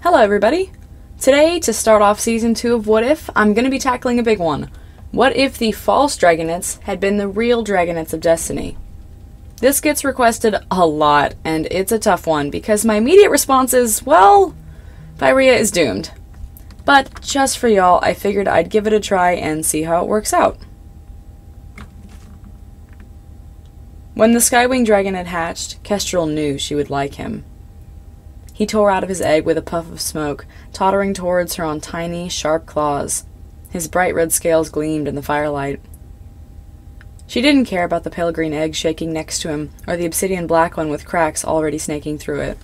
Hello everybody! Today, to start off Season 2 of What If, I'm going to be tackling a big one. What if the false Dragonets had been the real Dragonets of Destiny? This gets requested a lot, and it's a tough one, because my immediate response is, well, Pyrea is doomed. But just for y'all, I figured I'd give it a try and see how it works out. When the Skywing Dragonet hatched, Kestrel knew she would like him. He tore out of his egg with a puff of smoke, tottering towards her on tiny, sharp claws. His bright red scales gleamed in the firelight. She didn't care about the pale green egg shaking next to him, or the obsidian black one with cracks already snaking through it.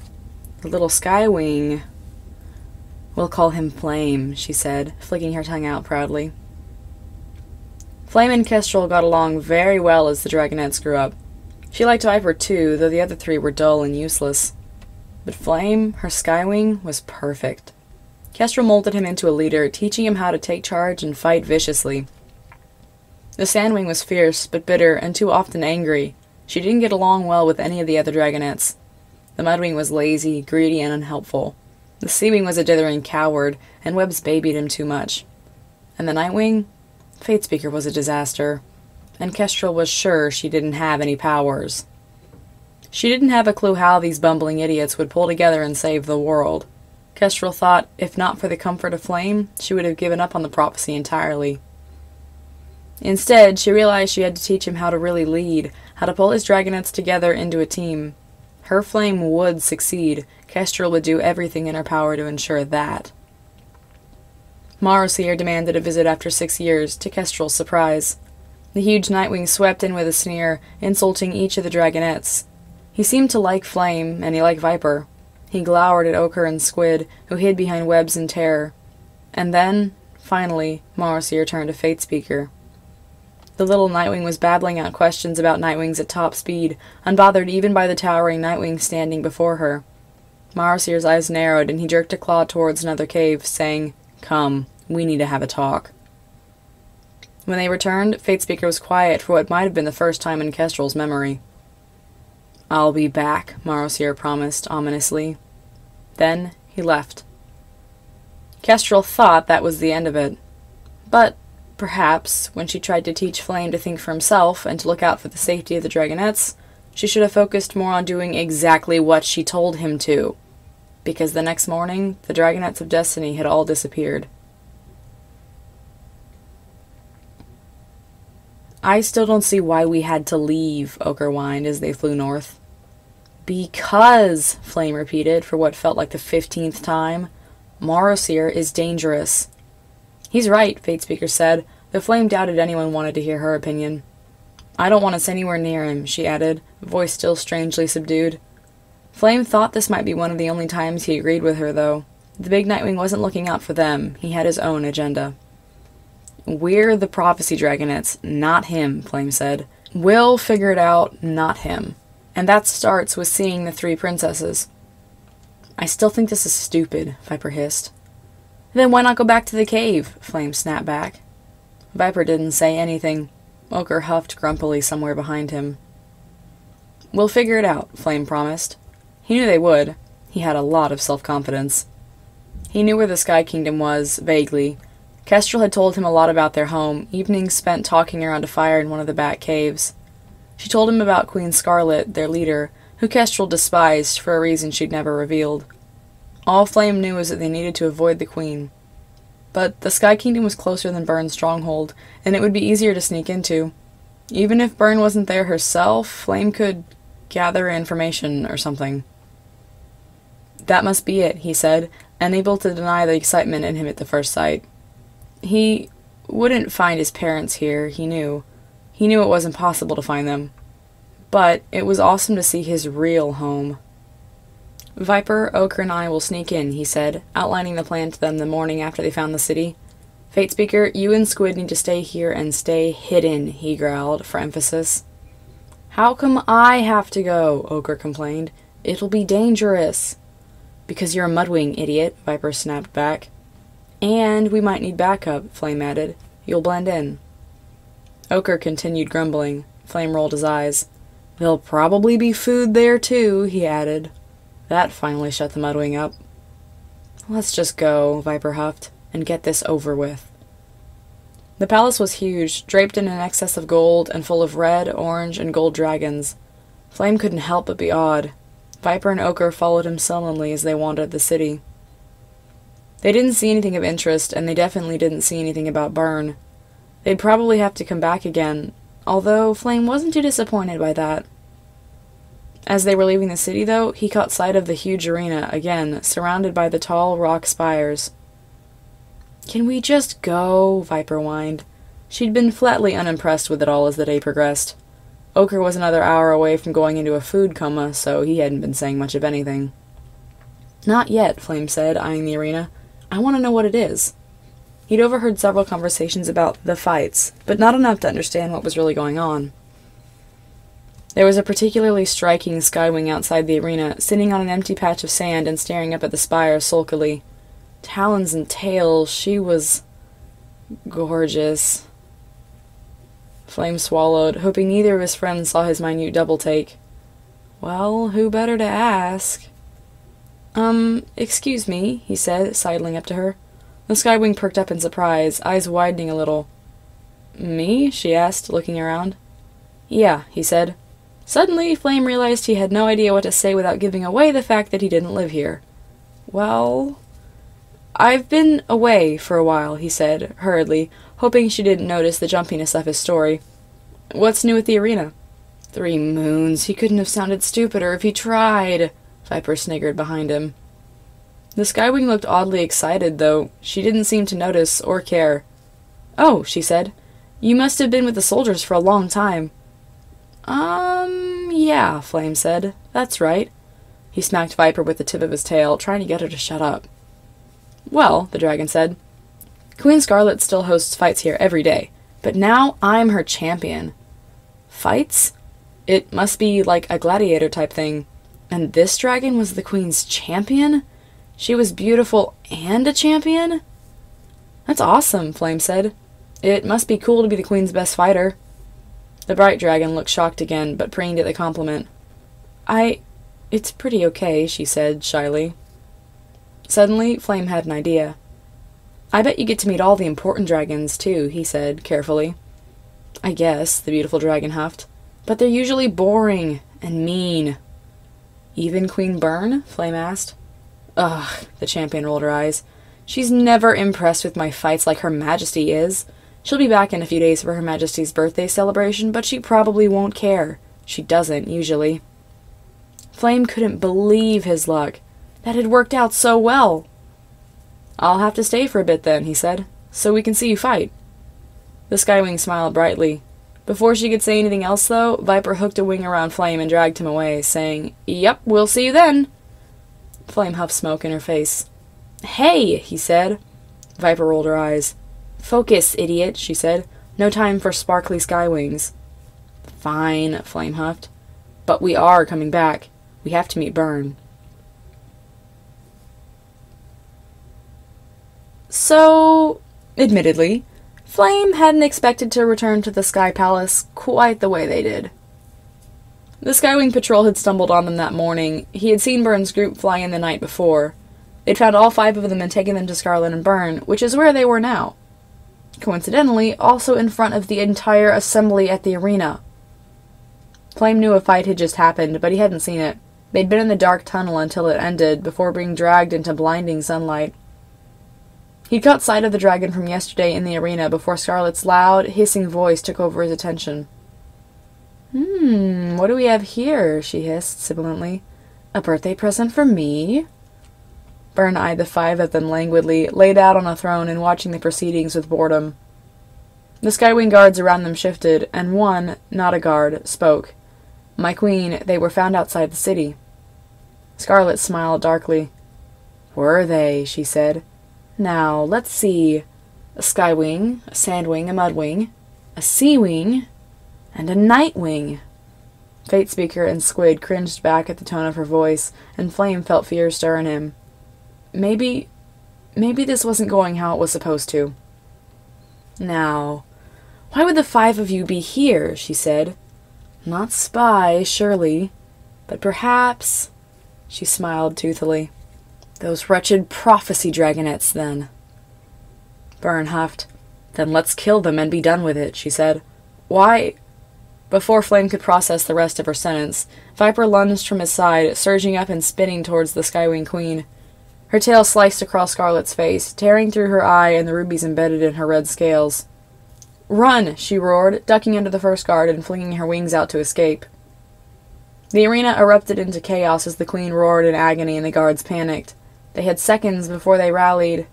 The little Skywing... "We'll call him Flame," she said, flicking her tongue out proudly. Flame and Kestrel got along very well as the Dragonets grew up. She liked Viper too, though the other three were dull and useless. But Flame, her Skywing, was perfect. Kestrel molded him into a leader, teaching him how to take charge and fight viciously. The Sandwing was fierce, but bitter, and too often angry. She didn't get along well with any of the other Dragonets. The Mudwing was lazy, greedy, and unhelpful. The Seawing was a dithering coward, and Webs babied him too much. And the Nightwing? Fatespeaker was a disaster, and Kestrel was sure she didn't have any powers. She didn't have a clue how these bumbling idiots would pull together and save the world. Kestrel thought, if not for the comfort of Flame, she would have given up on the prophecy entirely. Instead, she realized she had to teach him how to really lead, how to pull his Dragonets together into a team. Her Flame would succeed. Kestrel would do everything in her power to ensure that. Marosier demanded a visit after 6 years, to Kestrel's surprise. The huge Nightwing swept in with a sneer, insulting each of the Dragonets. He seemed to like Flame, and he liked Viper. He glowered at Ochre and Squid, who hid behind webs in terror. And then, finally, Marosier turned to Fatespeaker. The little Nightwing was babbling out questions about Nightwings at top speed, unbothered even by the towering Nightwing standing before her. Marosier's eyes narrowed, and he jerked a claw towards another cave, saying, "Come, we need to have a talk." When they returned, Fatespeaker was quiet for what might have been the first time in Kestrel's memory. "I'll be back," Marosier promised, ominously. Then he left. Kestrel thought that was the end of it. But, perhaps, when she tried to teach Flame to think for himself and to look out for the safety of the Dragonets, she should have focused more on doing exactly what she told him to. Because the next morning, the Dragonets of Destiny had all disappeared. "I still don't see why we had to leave," Ochre whined as they flew north. "Because," Flame repeated for what felt like the 15th time, "Marosier is dangerous." "He's right," Fatespeaker said, though Flame doubted anyone wanted to hear her opinion. "I don't want us anywhere near him," she added, voice still strangely subdued. Flame thought this might be one of the only times he agreed with her, though. The big Nightwing wasn't looking out for them. He had his own agenda. "We're the Prophecy Dragonets, not him," Flame said. "We'll figure it out, not him. And that starts with seeing the 3 princesses." "I still think this is stupid," Viper hissed. "Then why not go back to the cave?" Flame snapped back. Viper didn't say anything. Ochre huffed grumpily somewhere behind him. "We'll figure it out," Flame promised. He knew they would. He had a lot of self-confidence. He knew where the Sky Kingdom was, vaguely. Kestrel had told him a lot about their home, evenings spent talking around a fire in one of the back caves. She told him about Queen Scarlet, their leader, who Kestrel despised for a reason she'd never revealed. All Flame knew was that they needed to avoid the Queen. But the Sky Kingdom was closer than Byrne's stronghold, and it would be easier to sneak into. Even if Byrne wasn't there herself, Flame could gather information or something. "That must be it," he said, unable to deny the excitement in him at the first sight. He wouldn't find his parents here, he knew. He knew it wasn't possible to find them. But it was awesome to see his real home. "Viper, Ochre, and I will sneak in," he said, outlining the plan to them the morning after they found the city. "Fatespeaker, you and Squid need to stay here and stay hidden," he growled, for emphasis. "How come I have to go?" Ochre complained. "It'll be dangerous." "Because you're a Mudwing, idiot," Viper snapped back. "And we might need backup," Flame added. "You'll blend in." Ochre continued grumbling. Flame rolled his eyes. "There'll probably be food there, too," he added. That finally shut the Mudwing up. Let's just go, Viper huffed, and get this over with. The palace was huge, draped in an excess of gold and full of red, orange, and gold dragons. Flame couldn't help but be awed. Viper and Ochre followed him sullenly as they wandered the city. They didn't see anything of interest, and they definitely didn't see anything about Burn. They'd probably have to come back again, although Flame wasn't too disappointed by that. As they were leaving the city, though, he caught sight of the huge arena again, surrounded by the tall rock spires. "Can we just go?" Viper whined. She'd been flatly unimpressed with it all as the day progressed. Ochre was another hour away from going into a food coma, so he hadn't been saying much of anything. "Not yet," Flame said, eyeing the arena. "I want to know what it is." He'd overheard several conversations about the fights, but not enough to understand what was really going on. There was a particularly striking skywing outside the arena, sitting on an empty patch of sand and staring up at the spire sulkily. Talons and tails, she was gorgeous. Flame swallowed, hoping neither of his friends saw his minute double-take. Well, who better to ask? Excuse me, he said, sidling up to her. The skywing perked up in surprise, eyes widening a little. Me? She asked, looking around. Yeah, he said. Suddenly, Flame realized he had no idea what to say without giving away the fact that he didn't live here. Well, I've been away for a while, he said, hurriedly, hoping she didn't notice the jumpiness of his story. What's new at the arena? 3 moons. He couldn't have sounded stupider if he tried, Viper sniggered behind him. The skywing looked oddly excited, though. She didn't seem to notice or care. Oh, she said. You must have been with the soldiers for a long time. Yeah, Flame said. That's right. He smacked Viper with the tip of his tail, trying to get her to shut up. Well, the dragon said, Queen Scarlet still hosts fights here every day, but now I'm her champion. Fights? It must be like a gladiator type thing. And this dragon was the queen's champion? She was beautiful and a champion? That's awesome, Flame said. It must be cool to be the queen's best fighter. The bright dragon looked shocked again, but preened at the compliment. It's pretty okay, she said, shyly. Suddenly, Flame had an idea. I bet you get to meet all the important dragons, too, he said, carefully. I guess, the beautiful dragon huffed. But they're usually boring and mean. Even Queen Burn? Flame asked. Ugh, the champion rolled her eyes. She's never impressed with my fights like Her Majesty is. She'll be back in a few days for Her Majesty's birthday celebration, but she probably won't care. She doesn't, usually. Flame couldn't believe his luck. That had worked out so well. I'll have to stay for a bit then, he said, so we can see you fight. The skywing smiled brightly. Before she could say anything else, though, Viper hooked a wing around Flame and dragged him away, saying, Yep, we'll see you then. Flame huffed smoke in her face. Hey, he said. Viper rolled her eyes. Focus, idiot, she said. No time for sparkly skywings. Fine, Flame huffed. But we are coming back. We have to meet Burn. So, admittedly, Flame hadn't expected to return to the Sky Palace quite the way they did. The Skywing Patrol had stumbled on them that morning. He had seen Burn's group fly in the night before. They'd found all 5 of them and taken them to Scarlet and Burn, which is where they were now. Coincidentally, also in front of the entire assembly at the arena. Flame knew a fight had just happened, but he hadn't seen it. They'd been in the dark tunnel until it ended, before being dragged into blinding sunlight. He'd caught sight of the dragon from yesterday in the arena before Scarlet's loud, hissing voice took over his attention. What do we have here? She hissed, sibilantly. A birthday present for me? Burn eyed the 5 of them languidly, laid out on a throne and watching the proceedings with boredom. The Skywing guards around them shifted, and one, not a guard, spoke. My queen, they were found outside the city. Scarlet smiled darkly. Were they? She said. Now, let's see. A Skywing, a Sandwing, a Mudwing, a Seawing, and a Nightwing. Fate Speaker and Squid cringed back at the tone of her voice, and Flame felt fear stir in him. Maybe this wasn't going how it was supposed to. Now, why would the 5 of you be here? She said. Not spies, surely, but perhaps... She smiled toothily. Those wretched prophecy dragonets, then. Byrne huffed. Then let's kill them and be done with it, she said. Why? Before Flame could process the rest of her sentence, Viper lunged from his side, surging up and spinning towards the Skywing Queen. Her tail sliced across Scarlet's face, tearing through her eye and the rubies embedded in her red scales. Run! She roared, ducking under the first guard and flinging her wings out to escape. The arena erupted into chaos as the Queen roared in agony and the guards panicked. They had seconds before they rallied.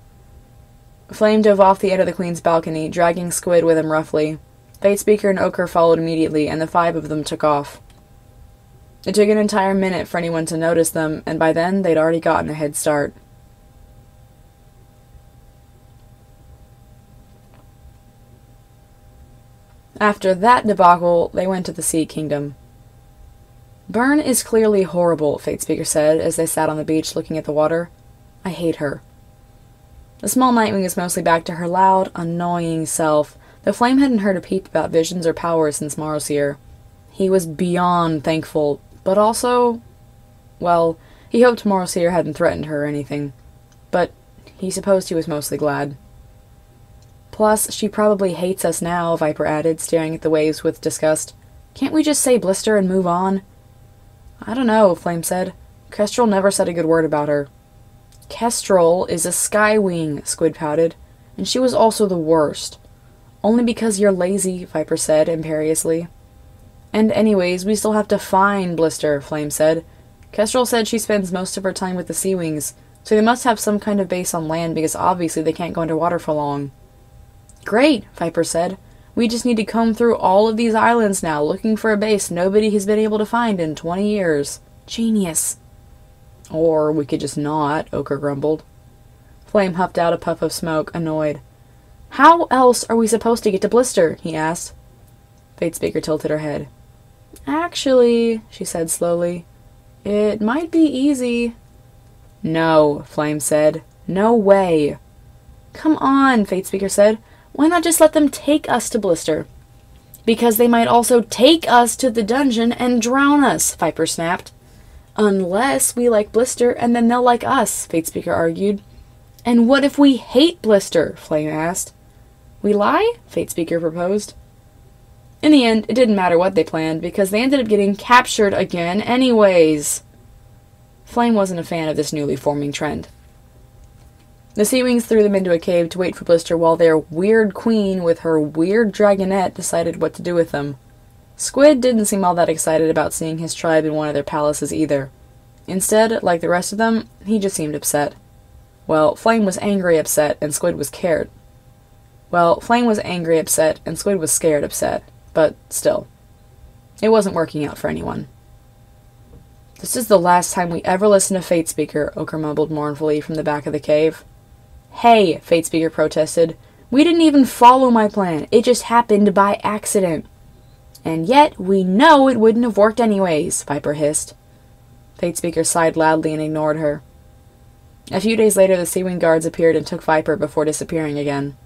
Flame dove off the edge of the Queen's balcony, dragging Squid with him roughly. Fatespeaker and Ochre followed immediately, and the 5 of them took off. It took an entire minute for anyone to notice them, and by then they'd already gotten a head start. After that debacle, they went to the Sea Kingdom. Byrne is clearly horrible, Fatespeaker said, as they sat on the beach looking at the water. I hate her. The small Nightwing was mostly back to her loud, annoying self, though Flame hadn't heard a peep about visions or powers since Morrowseer. He was beyond thankful, but also, well, he hoped Morrowseer hadn't threatened her or anything. But he supposed he was mostly glad. Plus, she probably hates us now, Viper added, staring at the waves with disgust. Can't we just say blister and move on? I don't know, Flame said. Kestrel never said a good word about her. Kestrel is a Skywing, Squid pouted, and she was also the worst. Only because you're lazy, Viper said imperiously. And anyways, we still have to find Blister, Flame said. Kestrel said she spends most of her time with the Sea Wings, so they must have some kind of base on land because obviously they can't go underwater for long. Great, Viper said. We just need to comb through all of these islands now, looking for a base nobody has been able to find in 20 years. Genius. Or we could just not, Ochre grumbled. Flame huffed out a puff of smoke, annoyed. How else are we supposed to get to Blister? He asked. Fatespeaker tilted her head. Actually, she said slowly, it might be easy. No, Flame said. No way. Come on, Fatespeaker said. Why not just let them take us to Blister? Because they might also take us to the dungeon and drown us, Viper snapped. Unless we like Blister, and then they'll like us, Fatespeaker argued. And what if we hate Blister? Flame asked. We lie? Fatespeaker proposed. In the end, it didn't matter what they planned, because they ended up getting captured again anyways. Flame wasn't a fan of this newly forming trend. The Sea Wings threw them into a cave to wait for Blister while their weird queen with her weird dragonet decided what to do with them. Squid didn't seem all that excited about seeing his tribe in one of their palaces either. Instead, like the rest of them, he just seemed upset. Well, Flame was angry upset, and Squid was scared. Flame was angry upset, and Squid was scared upset, but still. It wasn't working out for anyone. This is the last time we ever listen to Fatespeaker, Ochre mumbled mournfully from the back of the cave. Hey, Fatespeaker protested. We didn't even follow my plan. It just happened by accident. And yet, we know it wouldn't have worked anyways, Viper hissed. Fatespeaker sighed loudly and ignored her. A few days later, the Sea Wing guards appeared and took Viper before disappearing again.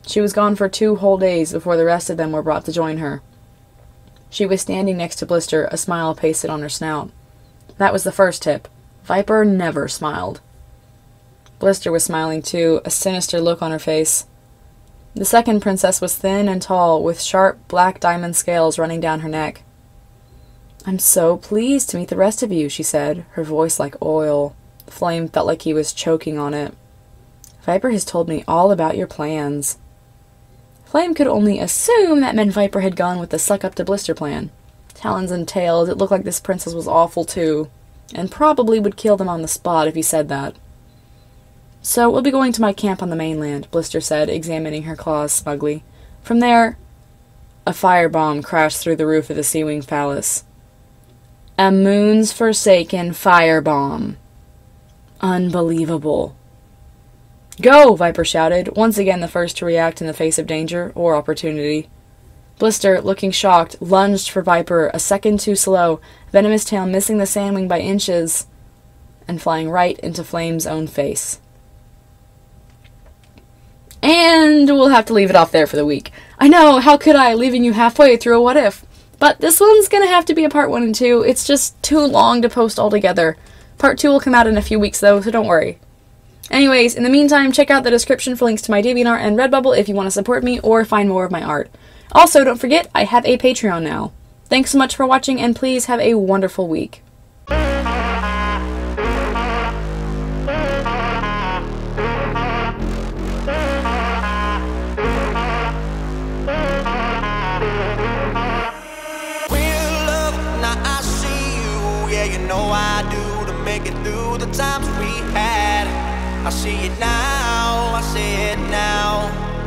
She was gone for 2 whole days before the rest of them were brought to join her. She was standing next to Blister, a smile pasted on her snout. That was the first tip. Viper never smiled. Blister was smiling too, a sinister look on her face. The second princess was thin and tall, with sharp black diamond scales running down her neck. I'm so pleased to meet the rest of you, she said, her voice like oil. Flame felt like he was choking on it. Viper has told me all about your plans. Flame could only assume that meant Viper had gone with the suck up to Blister plan. Talons and tails, it looked like this princess was awful too, and probably would kill them on the spot if he said that. So we'll be going to my camp on the mainland, Blister said, examining her claws smugly. From there, a firebomb crashed through the roof of the Sea Wing Palace. A moon's forsaken firebomb. Unbelievable. Go, Viper shouted, once again the first to react in the face of danger or opportunity. Blister, looking shocked, lunged for Viper, a second too slow, venomous tail missing the sandwing by inches, and flying right into Flame's own face. And we'll have to leave it off there for the week. I know, how could I, leaving you halfway through a what if? But this one's gonna have to be a part 1 and 2. It's just too long to post all together. Part 2 will come out in a few weeks though, so don't worry. Anyways, in the meantime, check out the description for links to my DeviantArt and Redbubble if you want to support me or find more of my art. Also, don't forget, I have a Patreon now. Thanks so much for watching, and please have a wonderful week. I do to make it through the times we had. I see it now, I see it now.